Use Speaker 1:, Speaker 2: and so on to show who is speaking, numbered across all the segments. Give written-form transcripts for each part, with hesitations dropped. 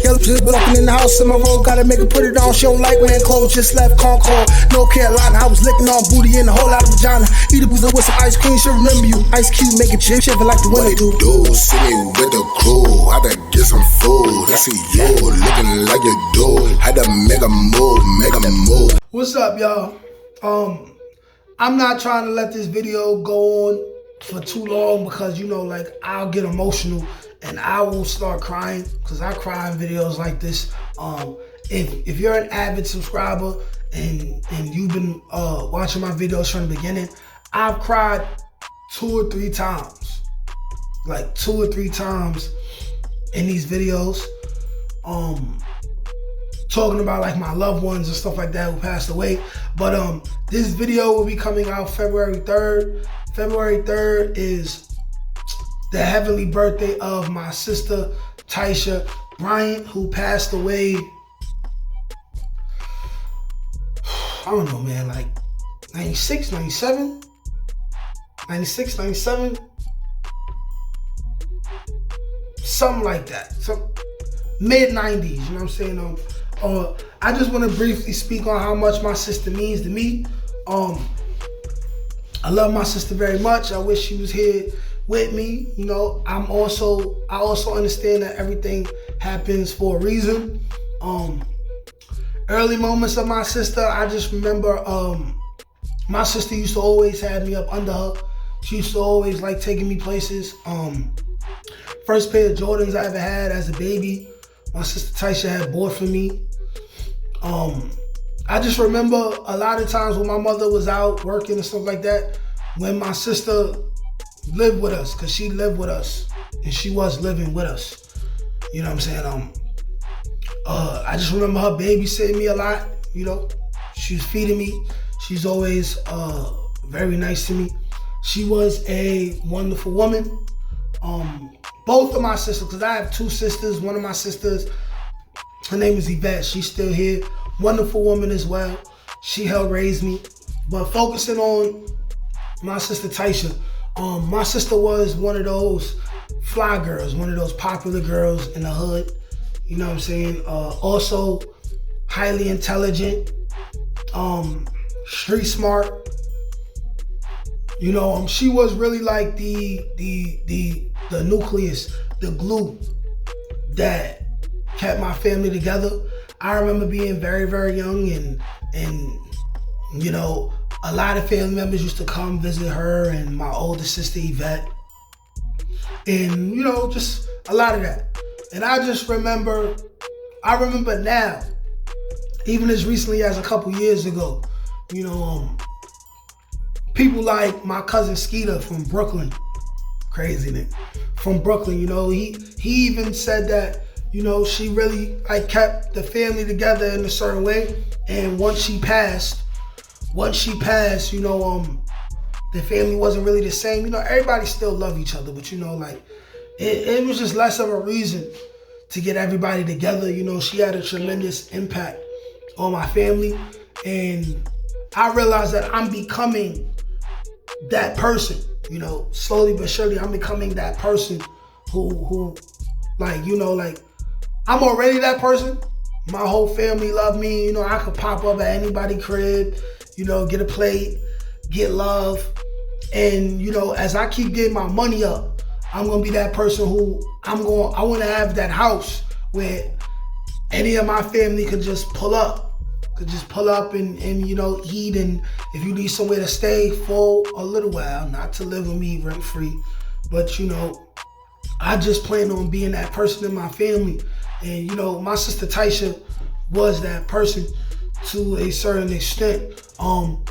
Speaker 1: Yellow just walking in the house in my road, gotta make her put it on. She don't like wearing clothes, just left Concord, North Carolina. I was licking on booty and a whole lot of vagina. Eat a boozer with some ice cream, she'll remember you. Ice Cube make it chip, shiver like the winter do.
Speaker 2: See me with the crew, I had to get some food. I see you looking like you do. Had to make a move,
Speaker 1: What's up, y'all? I'm not trying to let this video go on for too long because, you know, like, I'll get emotional and I will start crying because I cry in videos like this. If you're an avid subscriber and you've been watching my videos from the beginning, I've cried 2 or 3 times. Like 2 or 3 times in these videos. Talking about like my loved ones and stuff like that who passed away. But this video will be coming out February 3rd. February 3rd is the heavenly birthday of my sister Tyshia Bryant, who passed away, I don't know, man, like 96, 97? 96, 97? Something like that. Some mid-90s, you know what I'm saying? I just want to briefly speak on how much my sister means to me. I love my sister very much. I wish she was here with me. You know, I also understand that everything happens for a reason. Early moments of my sister, I just remember my sister used to always have me up under her. She used to always like taking me places. First pair of Jordans I ever had as a baby, my sister Tyshia had bought for me. I just remember a lot of times when my mother was out working and stuff like that, when my sister lived with us, because she lived with us and she was living with us. You know what I'm saying? I just remember her babysitting me a lot. You know, she was feeding me. She's always very nice to me. She was a wonderful woman. Both of my sisters, because I have 2 sisters. One of my sisters, her name is Yvette. She's still here. Wonderful woman as well. She helped raise me. But focusing on my sister Tyshia, my sister was one of those fly girls, one of those popular girls in the hood. You know what I'm saying? Also highly intelligent, street smart. You know, she was really like the nucleus, the glue that kept my family together. I remember being very, very young and you know, a lot of family members used to come visit her and my older sister Yvette. And, you know, just a lot of that. And I remember now, even as recently as a couple years ago, you know, people like my cousin Skeeter from Brooklyn, crazy nigga, from Brooklyn, you know, he even said that, you know, she really like kept the family together in a certain way. And once she passed, you know, the family wasn't really the same. You know, everybody still loved each other, but you know, like it was just less of a reason to get everybody together. You know, she had a tremendous impact on my family, and I realized that I'm becoming that person. You know, slowly but surely, I'm becoming that person who, like, you know, like I'm already that person. My whole family love me. You know, I could pop up at anybody's crib, you know, get a plate, get love. And, you know, as I keep getting my money up, I'm going to be that person who I want to have that house where any of my family could just pull up. And, you know, eat. And if you need somewhere to stay for a little while, not to live with me rent free, but, you know, I just plan on being that person in my family. And, you know, my sister Tyshia was that person to a certain extent. I'm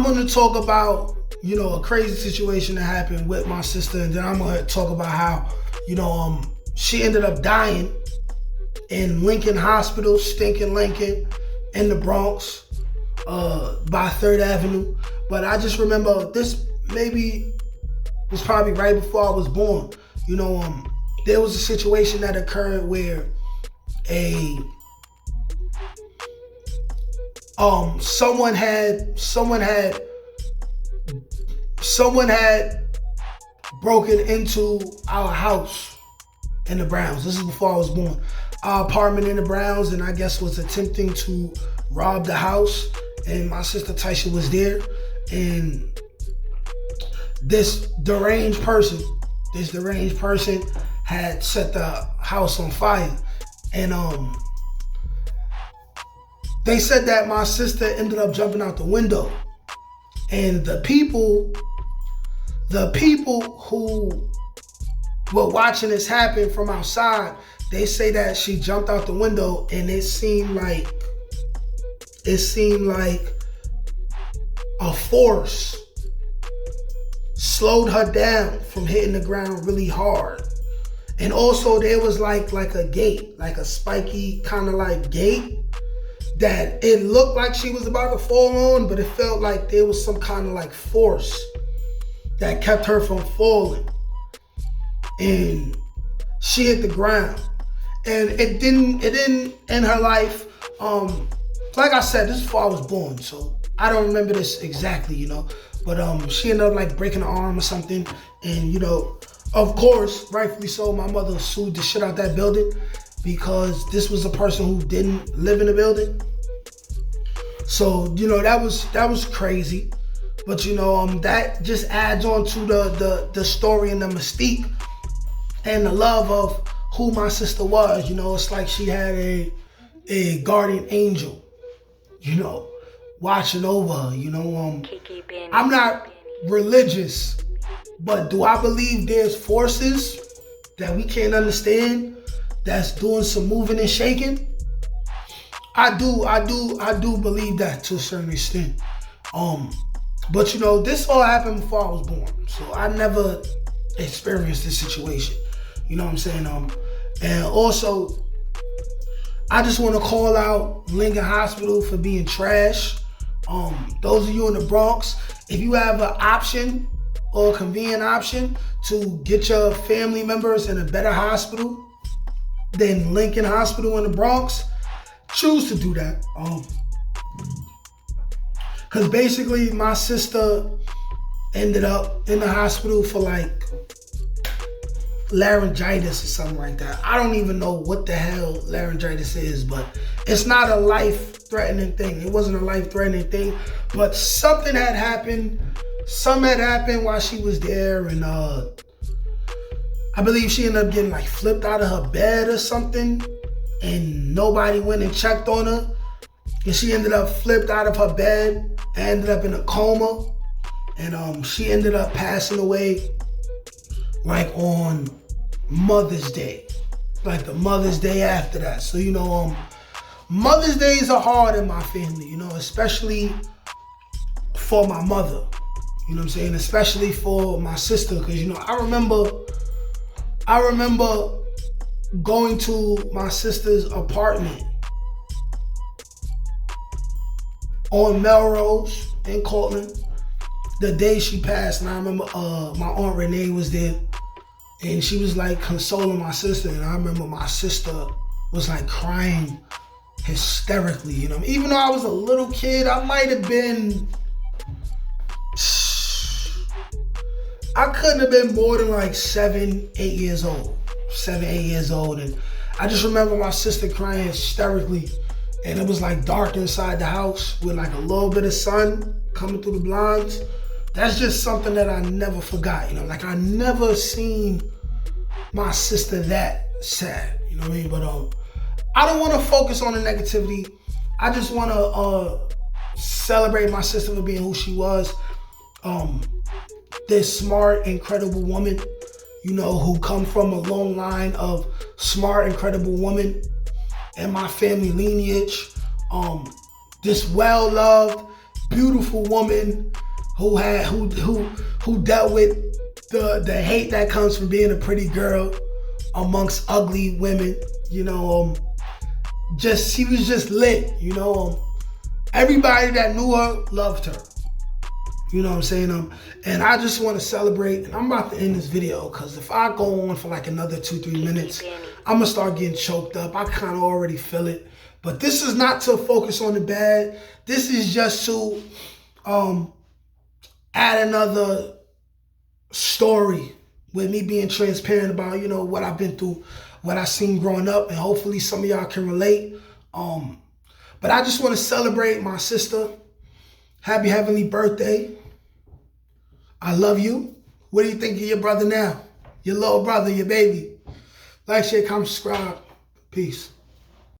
Speaker 1: going to talk about, you know, a crazy situation that happened with my sister. And then I'm going to talk about how, you know, she ended up dying in Lincoln Hospital, stinking Lincoln, in the Bronx, by 3rd Avenue. But I just remember this maybe was probably right before I was born. You know, there was a situation that occurred where someone had broken into our house in the Browns. This is before I was born. Our apartment in the Browns, and I guess was attempting to rob the house. And my sister Tyshia was there, and this deranged person had set the house on fire. And they said that my sister ended up jumping out the window. And the people who were watching this happen from outside, they say that she jumped out the window, and it seemed like a force slowed her down from hitting the ground really hard. And also there was like a gate, like a spiky kind of like gate that it looked like she was about to fall on, but it felt like there was some kind of like force that kept her from falling. And she hit the ground. And it didn't end her life. Like I said, this is before I was born, so I don't remember this exactly, But she ended up like breaking her arm or something. And of course, rightfully so, my mother sued the shit out that building because this was a person who didn't live in the building. So, that was crazy. But that just adds on to the story and the mystique and the love of who my sister was. It's like she had a guardian angel, watching over her. I'm not religious, but do I believe there's forces that we can't understand that's doing some moving and shaking? I do believe that to a certain extent. But this all happened before I was born, so I never experienced this situation. You know what I'm saying? And also, I just want to call out Lincoln Hospital for being trash. Those of you in the Bronx, if you have an option or a convenient option to get your family members in a better hospital than Lincoln Hospital in the Bronx, choose to do that. Because basically my sister ended up in the hospital for like laryngitis or something like that. I don't even know what the hell laryngitis is, but it's not a life-threatening thing. It wasn't a life-threatening thing, but something had happened. Something had happened while she was there, and I believe she ended up getting like flipped out of her bed or something, and nobody went and checked on her, and she ended up flipped out of her bed and ended up in a coma, and she ended up passing away like on Mother's Day, like the Mother's Day after that. So Mother's Days are hard in my family, especially for my mother. You know what I'm saying? Especially for my sister, because I remember going to my sister's apartment on Melrose in Cortland the day she passed, and I remember my Aunt Renee was there, and she was like consoling my sister, and I remember my sister was like crying hysterically, Even though I was a little kid, I might have been, I couldn't have been more than like 7, 8 years old, and I just remember my sister crying hysterically, and it was like dark inside the house with like a little bit of sun coming through the blinds. That's just something that I never forgot, like I never seen my sister that sad, you know what I mean? But I don't want to focus on the negativity. I just want to celebrate my sister for being who she was. This smart, incredible woman, who come from a long line of smart, incredible women in my family lineage. This well-loved, beautiful woman who dealt with the hate that comes from being a pretty girl amongst ugly women. She was just lit. Everybody that knew her loved her. You know what I'm saying? And I just want to celebrate, and I'm about to end this video because if I go on for like another 2-3 minutes, I'm going to start getting choked up. I kind of already feel it. But this is not to focus on the bad. This is just to add another story with me being transparent about, what I've been through what I seen growing up, and hopefully some of y'all can relate. But I just want to celebrate my sister. Happy heavenly birthday. I love you. What do you think of your brother now? Your little brother, your baby. Like, share, comment, subscribe. Peace.